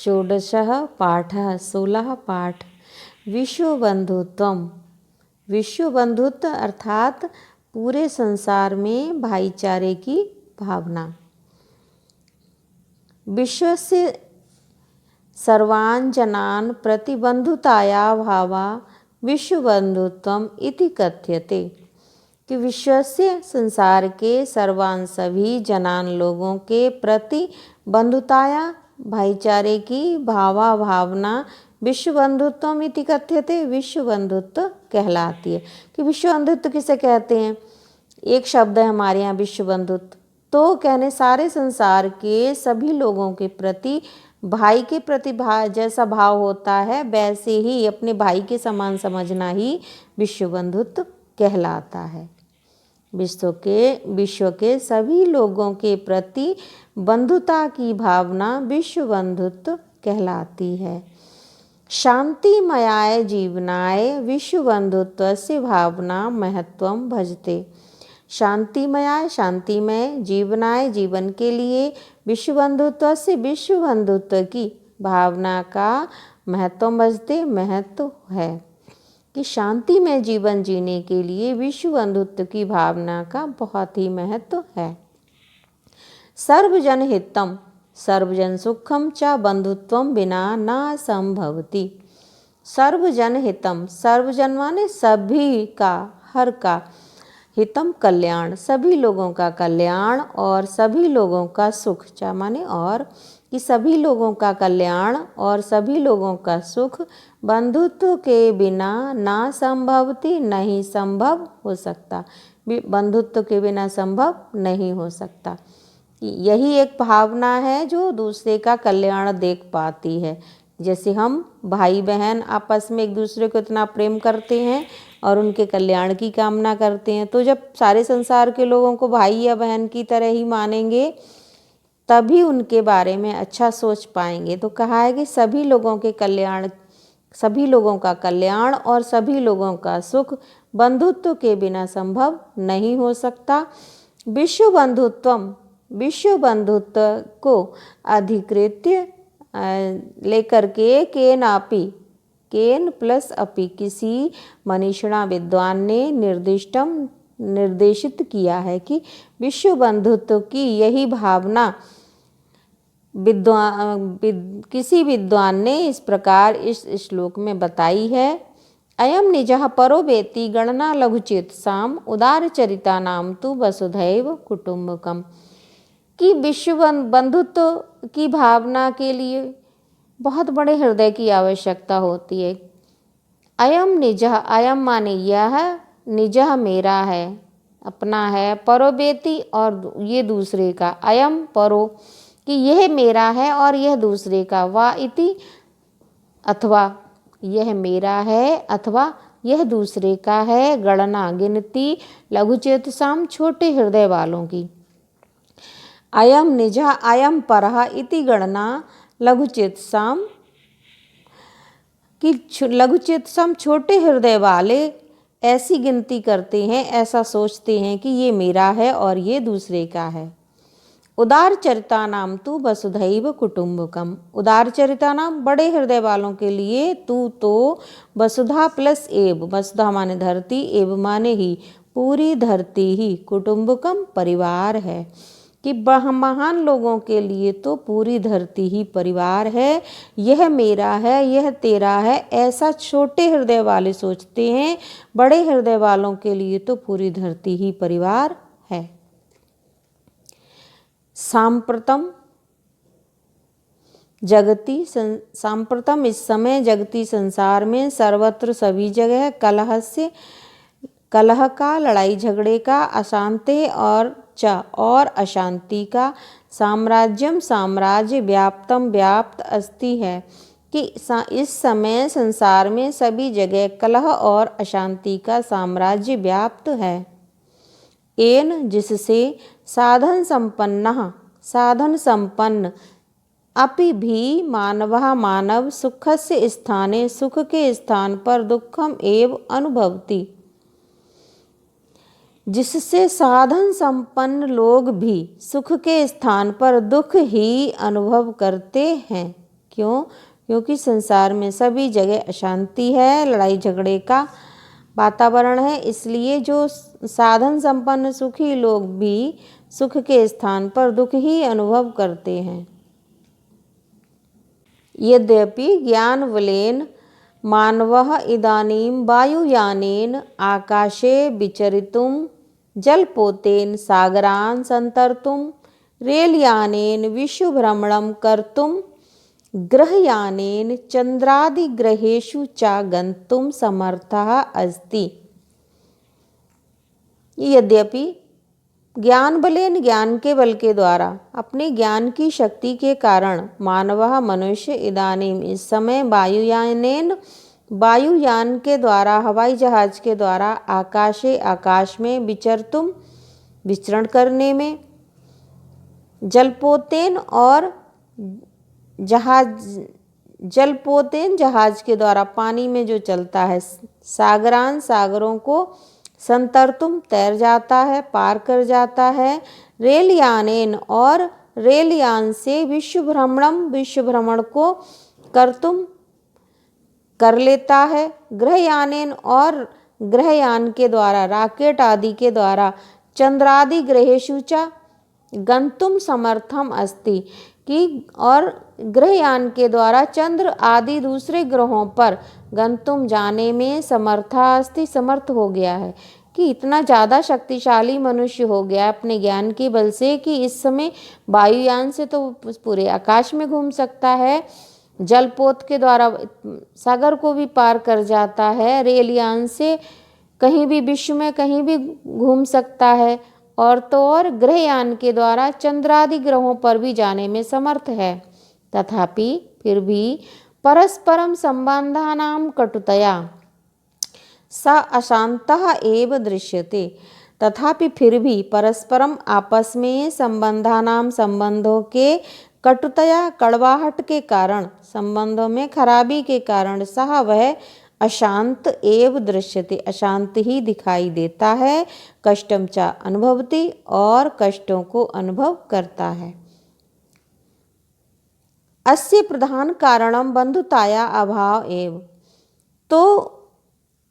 षोडशः पाठः 16 पाठ विश्वबंधुत्वम। विश्वबंधुत्व अर्थात पूरे संसार में भाईचारे की भावना। विश्वस्य सर्वान् जनान् प्रति बंधुताया भावा विश्वबंधुत्वम इति कथ्यते। कि विश्वस्य संसार के सर्वान सभी जनान लोगों के प्रति बंधुताया भाईचारे की भावना विश्व बंधुत्व इति कथ्यते, विश्व बंधुत्व कहलाती है। कि विश्व बंधुत्व किसे कहते हैं? एक शब्द है हमारे यहाँ विश्व बंधुत्व, तो कहने सारे संसार के सभी लोगों के प्रति भाई के प्रति जैसा भाव होता है वैसे ही अपने भाई के समान समझना ही विश्व बंधुत्व कहलाता है। विश्व के सभी लोगों के प्रति बंधुता की भावना विश्व बंधुत्व कहलाती है। शांतिमयाय जीवनाय विश्व बंधुत्वस्य भावना महत्वम भजते। शांतिमयाय शांतिमय, जीवनाय जीवन के लिए, विश्व बंधुत्व से विश्व बंधुत्व की भावना का महत्व भजते महत्व है। कि शांति में जीवन जीने के लिए विश्व बंधुत्व की भावना का बहुत ही महत्व है। सर्वजन हितम सर्वजन सुखम च बंधुत्वम बिना न संभवति। सर्वजन हितम, सर्वजन माने सभी का, हर का, हितम कल्याण, सभी लोगों का कल्याण, और सभी लोगों का सुख, चा माने और, कि सभी लोगों का कल्याण और सभी लोगों का सुख बंधुत्व के बिना ना संभवती, नहीं संभव हो सकता। बंधुत्व के बिना संभव नहीं हो सकता। यही एक भावना है जो दूसरे का कल्याण देख पाती है। जैसे हम भाई बहन आपस में एक दूसरे को इतना प्रेम करते हैं और उनके कल्याण की कामना करते हैं, तो जब सारे संसार के लोगों को भाई या बहन की तरह ही मानेंगे तभी उनके बारे में अच्छा सोच पाएंगे। तो कहा है कि सभी लोगों के कल्याण, सभी लोगों का कल्याण और सभी लोगों का सुख बंधुत्व के बिना संभव नहीं हो सकता। विश्व बंधुत्वम, विश्व बंधुत्व को अधिकृत्य लेकर के केनापि, केन प्लस अपि, किसी मनीषिणा विद्वान ने निर्देशित किया है कि विश्व बंधुत्व की यही भावना किसी विद्वान ने इस प्रकार इस श्लोक में बताई है। अयम निजः परो वेति गणना लघुचेत साम उदार चरिता नाम तु वसुधैव कुटुंबकम। कि विश्व बंधुत्व की भावना के लिए बहुत बड़े हृदय की आवश्यकता होती है। अयम निजः, अयम माने यह, निजः मेरा है, अपना है, परो वेति और ये दूसरे का, अयम परो कि यह मेरा है और यह दूसरे का, वा इति अथवा यह मेरा है अथवा यह दूसरे का है, गणना गिनती, लघुचेतसाम छोटे हृदय वालों की। अयम निजः अयम परः इति गणना लघुचेतसाम, कि लघुचेतसाम छोटे हृदय वाले ऐसी गिनती करते हैं, ऐसा सोचते हैं कि ये मेरा है और ये दूसरे का है। उदार चरिता नाम तू वसुधैव कुटुंबकम। उदार चरिता नाम बड़े हृदय वालों के लिए तू तो वसुधा प्लस एव, वसुधा माने धरती, एव माने ही, पूरी धरती ही, कुटुंबकम परिवार है। कि महान लोगों के लिए तो पूरी धरती ही परिवार है। यह मेरा है, यह तेरा है, ऐसा छोटे हृदय वाले सोचते हैं। बड़े हृदय वालों के लिए तो पूरी धरती ही परिवार है। सांप्रतम जगती, सांप्रतम इस समय जगती संसार में सर्वत्र सभी जगह कलह का, लड़ाई झगड़े का, अशांति और अशांति का, साम्राज्यम साम्राज्य, व्याप्तम व्याप्त अस्ति है। कि इस समय संसार में सभी जगह कलह और अशांति का साम्राज्य व्याप्त है। एन जिससे साधन संपन्न अपि भी मानवः मानव सुखस्य स्थाने, सुख के स्थान पर दुखम एव अनुभवति। जिससे साधन संपन्न लोग भी सुख के स्थान पर दुख ही अनुभव करते हैं। क्यों? क्योंकि संसार में सभी जगह अशांति है, लड़ाई झगड़े का वातावरण है। इसलिए जो साधन संपन्न सुखी लोग भी सुख के स्थान पर दुख ही अनुभव करते हैं। यद्यपि ज्ञानबलेन मानवः इदानीं वायुयानेन आकाशे विचरितुं, जलपोतेन सागरान् सन्तर्तुं, रेलयानेन विश्वभ्रमणं कर्तुं, ग्रहयानेन चन्द्रादिग्रहेषु च गन्तुं समर्थः अस्ति। यद्यपि ज्ञान बलेन, ज्ञान के बल के द्वारा, अपने ज्ञान की शक्ति के कारण मानवः मनुष्य इदानीम इस समय वायुयानेन, वायुयान के द्वारा, हवाई जहाज के द्वारा, आकाशे आकाश में, विचरतुम विचरण करने में, जलपोतेन और जलपोतेन जहाज के द्वारा पानी में जो चलता है, सागरान सागरों को, संतरतुम तैर जाता है, पार कर जाता है, रेलयानेन और रेलयान से विश्वभ्रमणम विश्व भ्रमण को करतुम कर लेता है, ग्रहयानेन और ग्रहयान के द्वारा, रॉकेट आदि के द्वारा, चंद्रादि ग्रहेषु च गंतुम समर्थम अस्ति कि और ग्रहयान के द्वारा चंद्र आदि दूसरे ग्रहों पर गंतुम जाने में समर्था अस्ति समर्थ हो गया है। कि इतना ज़्यादा शक्तिशाली मनुष्य हो गया अपने ज्ञान के बल से कि इस समय वायुयान से तो पूरे आकाश में घूम सकता है, जलपोत के द्वारा सागर को भी पार कर जाता है, रेलयान से कहीं भी विश्व में कहीं भी घूम सकता है, और तो और ग्रहयान के द्वारा चंद्रादि ग्रहों पर भी जाने में समर्थ है। तथापि फिर भी परस्परम संबंधानां कटुतया स अशांतः एव दृश्यते। तथापि फिर भी परस्परम आपस में संबंधानां संबंधों के कटुतया कड़वाहट के कारण, संबंधों में खराबी के कारण, सह वह अशांत एव दृश्यते अशांत ही दिखाई देता है, कष्टम च अनुभवति और कष्टों को अनुभव करता है। अस्य प्रधान कारणम बंधुताया अभाव एव। तो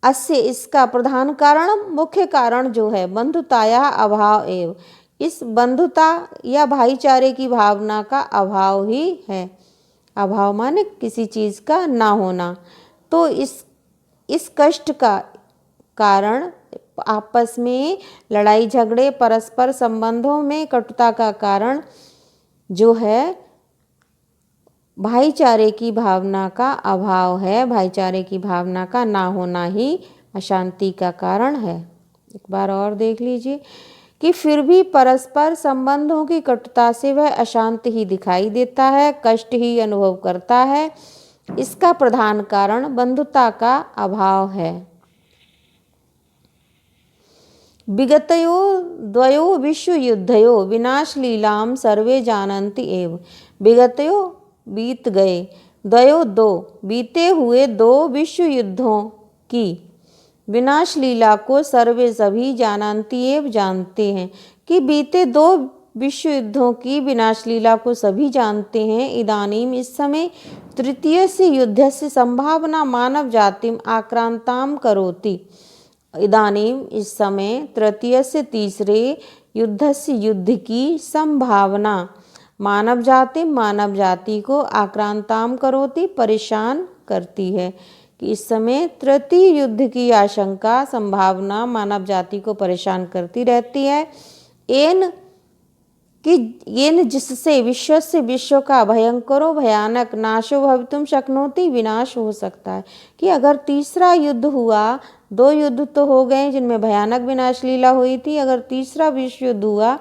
अस्य इसका प्रधान कारण, मुख्य कारण जो है बंधुताया अभाव एव, इस बंधुता या भाईचारे की भावना का अभाव ही है। अभाव माने किसी चीज़ का ना होना। तो इस कष्ट का कारण आपस में लड़ाई झगड़े, परस्पर संबंधों में कटुता का कारण जो है भाईचारे की भावना का अभाव है। भाईचारे की भावना का ना होना ही अशांति का कारण है। एक बार और देख लीजिए कि फिर भी परस्पर संबंधों की कटुता से वह अशांत ही दिखाई देता है, कष्ट ही अनुभव करता है। इसका प्रधान कारण बंधुता का अभाव है। विगतयो द्वयो विश्व युद्धयो विनाश लीलाम सर्वे जानन्ति एव। विगतयो बीत गए, द्वयो दो बीते हुए दो विश्व युद्धों की विनाश लीला को सर्वे सभी जानन्ति एव जानते हैं। कि बीते दो विश्व युद्धों की विनाश लीला को सभी जानते हैं। इदानीम इस समय तृतीय से युद्ध से संभावना मानव जातिम आक्रांताम करोति। इदानीम इस समय तृतीय से तीसरे युद्ध से युद्ध की संभावना मानव जाति को आक्रांताम करोति परेशान करती है। कि इस समय तृतीय युद्ध की आशंका, संभावना मानव जाति को परेशान करती रहती है। येन जिससे विश्व का भयंकरो भयानक नाशो भवितुम शक्नोति विनाश हो सकता है। कि अगर तीसरा युद्ध हुआ, दो युद्ध तो हो गए जिनमें भयानक विनाश लीला हुई थी, अगर तीसरा विश्व युद्ध हुआ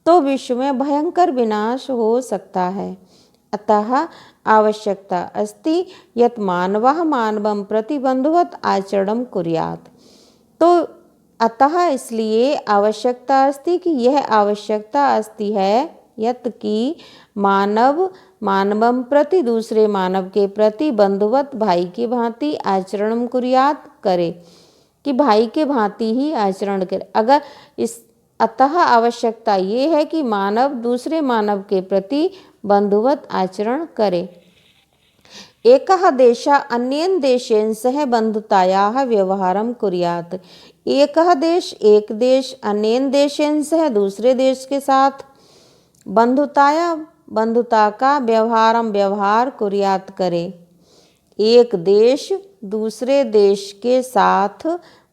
तो विश्व में भयंकर विनाश हो सकता है। अतः आवश्यकता अस्ति यत् मानवः मानवं प्रति बंधुवत् आचरणं कुर्यात्। तो अतः इसलिए आवश्यकता अस्ति कि यह आवश्यकता अस्ति है यत् कि मानव मानवं प्रति दूसरे मानव के प्रति बंधुवत् भाई के भांति आचरणं कुर्यात् करे। कि भाई के भांति ही आचरण करे। अगर इस अतः आवश्यकता ये है कि मानव दूसरे मानव के प्रति बंधुवत आचरण करे। एकः देशः अन्येन देशेन सह बन्धुतायाः व्यवहारं कुर्यात्। एकः देश एक देश अन्येन देशेन सह दूसरे देश के साथ बंधुता का व्यवहार कुर्यात करे। एक देश दूसरे देश के साथ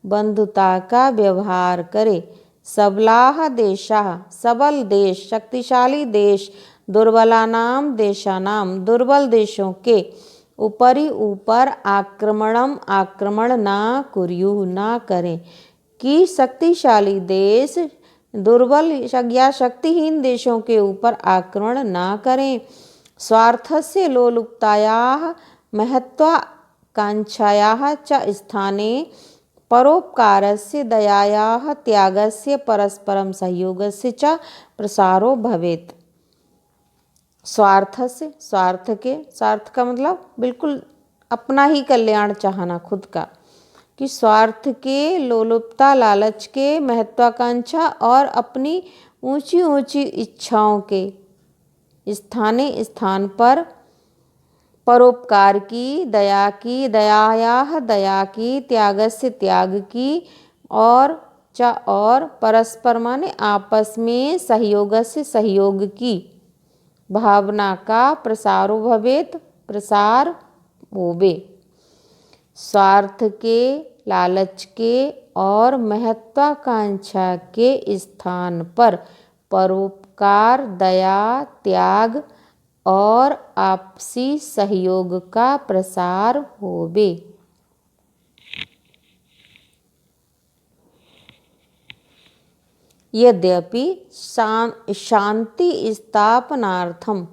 बंधुता का व्यवहार करे। सबलाः देशाः सबल देश शक्तिशाली देश दुर्बलानां देशानां दुर्बल देशों के ऊपर आक्रमण ना कुर्युः ना करें। कि शक्तिशाली देश दुर्बल या शक्तिहीन देशों के ऊपर आक्रमण ना करें। स्वार्थस्य लोलुपतायाः महत्वाकांक्षायाः च स्थाने परोपकारस्य दयायाः त्यागस्य परस्परं सहयोगस्य च प्रसारो भवेत्। स्वार्थ का मतलब बिल्कुल अपना ही कल्याण चाहना, खुद का। कि स्वार्थ के, लोलुपता लालच के, महत्वाकांक्षा और अपनी ऊंची ऊंची इच्छाओं के स्थान पर परोपकार की, दया की, त्यागस्य त्याग की, और परस्पर माने आपस में सहयोगस्य सहयोग की भावना का प्रसारो भवेत प्रसार होवे। स्वार्थ के, लालच के और महत्वाकांक्षा के स्थान पर परोपकार, दया, त्याग और आपसी सहयोग का प्रसार होवे। यद्यपि शांति स्थापनार्थं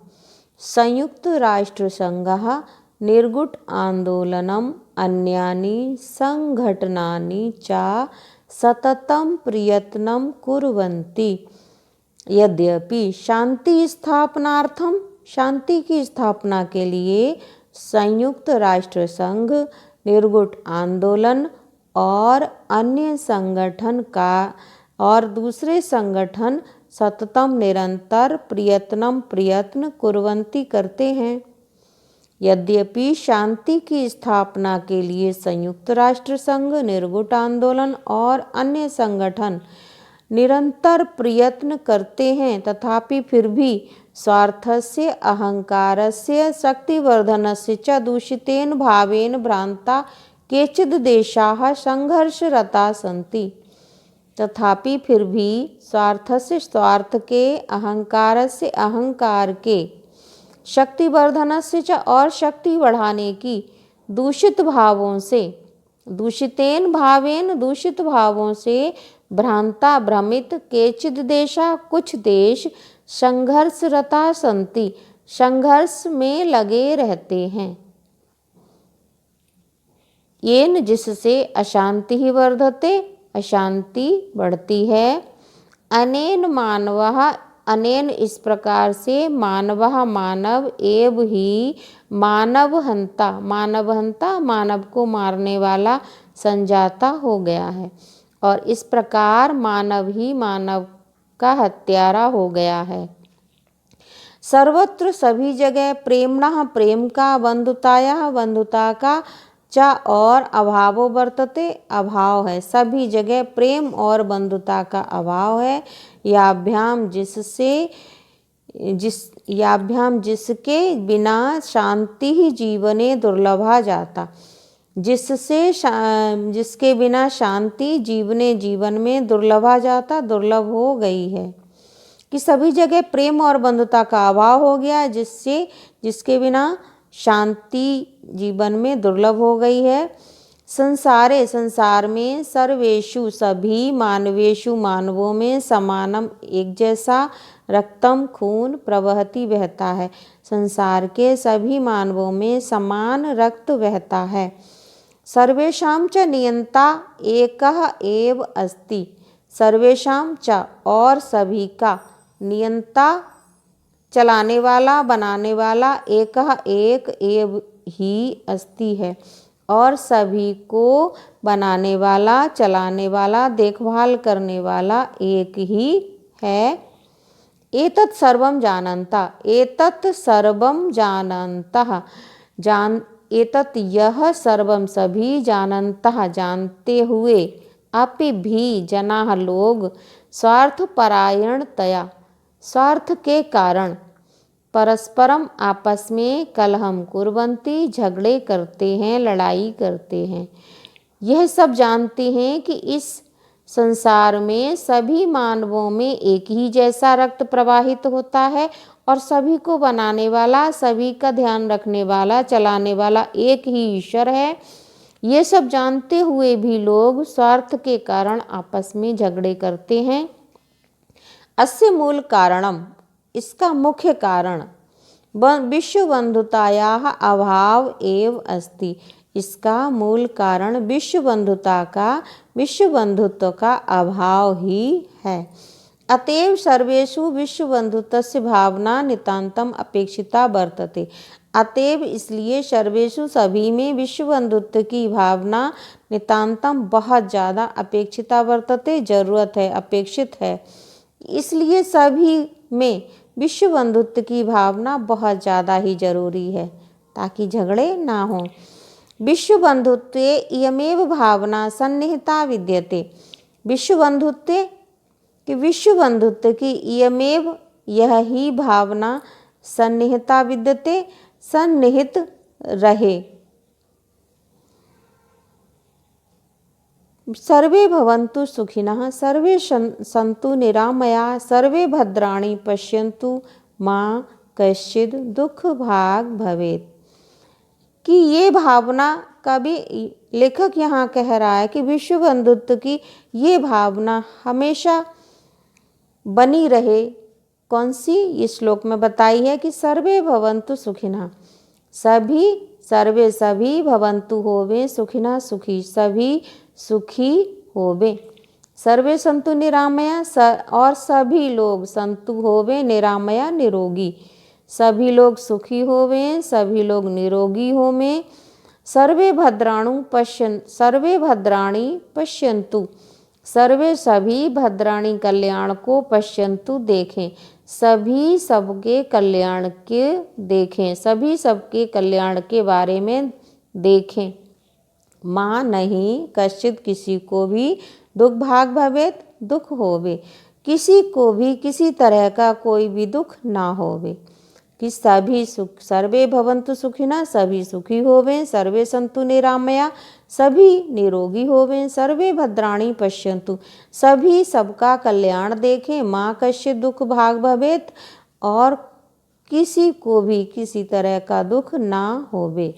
संयुक्त राष्ट्र संघः निर्गुट आंदोलनम अन्यानि संघटनानि च सततं प्रयत्नं कुर्वन्ति। यद्यपि शांति स्थापनार्थम शांति की स्थापना के लिए संयुक्त राष्ट्र संघ निर्गुट आंदोलन और अन्य संगठन का और दूसरे संगठन सततम निरंतर प्रयत्न कुर्वन्ति करते हैं। यद्यपि शांति की स्थापना के लिए संयुक्त राष्ट्र संघ निर्गुट आंदोलन और अन्य संगठन निरंतर प्रयत्न करते हैं, तथापि फिर भी स्वार्थस्य अहंकारस्य शक्तिवर्धनस्य च दूषितेन भावेन भ्रांता केचिद् देशाः संघर्षरता सन्ति। तथापि फिर भी स्वार्थ के, अहंकार के, शक्तिवर्धनस्य च और शक्ति बढ़ाने की दूषित भावों से भ्रांता भ्रमित केचिद् देशा कुछ देश संघर्षरता सन्ति संघर्ष में लगे रहते हैं। येन जिससे अशांति ही वर्धते अशांति बढ़ती है। अनेन इस प्रकार से मानव एव ही मानवहंता मानव को मारने वाला संजाता हो गया है, और इस प्रकार मानव ही मानव का हत्यारा हो गया है। सर्वत्र सभी जगह प्रेम्णः प्रेम का, बंधुताया बंधुता का, च और अभावो वर्तते अभाव है। सभी जगह प्रेम और बंधुता का अभाव है। याभ्याम जिसके बिना शांति ही जीवने दुर्लभा जाता, जिसके बिना शांति जीवन में दुर्लभा जाता, दुर्लभ हो गई है। कि सभी जगह प्रेम और बंधुता का अभाव हो गया, जिसके बिना शांति जीवन में दुर्लभ हो गई है। संसार में सर्वेषु सभी मानवेषु मानवों में समानम एक जैसा रक्तम खून प्रवहति बहता है। संसार के सभी मानवों में समान रक्त बहता है। सर्वेषां च नियंता एकः एव अस्ति। सर्वेषां च और सभी का, नियंता चलाने वाला बनाने वाला, एक एव ही अस्ति है और सभी को बनाने वाला चलाने वाला देखभाल करने वाला एक ही है। एतत् सर्वं जानन्तः जान एतत् यह सर्वम सभी जानन्तः जानते हुए अपि भी जनाः लोग स्वार्थपरायणतया स्वार्थ के कारण परस्परम आपस में कलहम कुर्वन्ति झगड़े करते हैं, लड़ाई करते हैं। यह सब जानते हैं कि इस संसार में सभी मानवों में एक ही जैसा रक्त प्रवाहित होता है और सभी को बनाने वाला, सभी का ध्यान रखने वाला, चलाने वाला एक ही ईश्वर है। ये सब जानते हुए भी लोग स्वार्थ के कारण आपस में झगड़े करते हैं। अस्य मूल कारणम, इसका मुख्य कारण विश्व बंधुतायाः अभाव एव अस्ति। इसका मूल कारण विश्व बंधुत्व का अभाव ही है। अतएव सर्वेषु विश्व बंधुत्वस्य भावना नितान्तम अपेक्षिता वर्तते। अतएव इसलिए सर्वेषु सभी में विश्व बंधुत्व की भावना नितान्तम बहुत ज़्यादा अपेक्षिता वर्तते, जरूरत है, अपेक्षित है। इसलिए सभी में विश्व बंधुत्व की भावना बहुत ज़्यादा ही जरूरी है ताकि झगड़े ना हों। विश्व बंधुत्वे इयमेव भावना सन्निहिता विद्यते। विश्व बंधुत्व की इयमेव यह ही भावना सन्निहिता विद्यते, सन्निहित रहे। सर्वे भवन्तु सुखिनः, सर्वे सन्तु निरामया, सर्वे भद्राणि पश्यन्तु मा कश्चित् दुःख भाग भवेत्। कि ये भावना कभी लेखक यहाँ कह रहा है कि विश्व बंधुत्व की ये भावना हमेशा बनी रहे। कौन सी? इस श्लोक में बताई है कि सर्वे भवन्तु सुखिनः, सभी भवन्तु होवे सुखिनः, सुखी, सभी सुखी होवे। सर्वे संतु निरामया, और सभी लोग संतु होवे, निरामया निरोगी, सभी लोग सुखी होवे, सभी लोग निरोगी होवे। सर्वे भद्राणि पश्यन्तु, सभी भद्राणि कल्याण को पश्यन्तु देखें, सभी सबके कल्याण के देखें, सभी सबके कल्याण के बारे में देखें। माँ नहीं कश्चित, किसी को भी, दुख भाग भवेत, दुख होवे, किसी को भी किसी तरह का कोई भी दुख ना होवे। कि सभी सुख, सर्वे भवन्तु सुखिनः, सभी सुखी होवें, सर्वे सन्तु निरामया, सभी निरोगी होवें, सर्वे भद्राणि पश्यन्तु, सभी सबका कल्याण देखें, माँ कश्चित् दुख भाग भवेत, और किसी को भी किसी तरह का दुख ना होवे।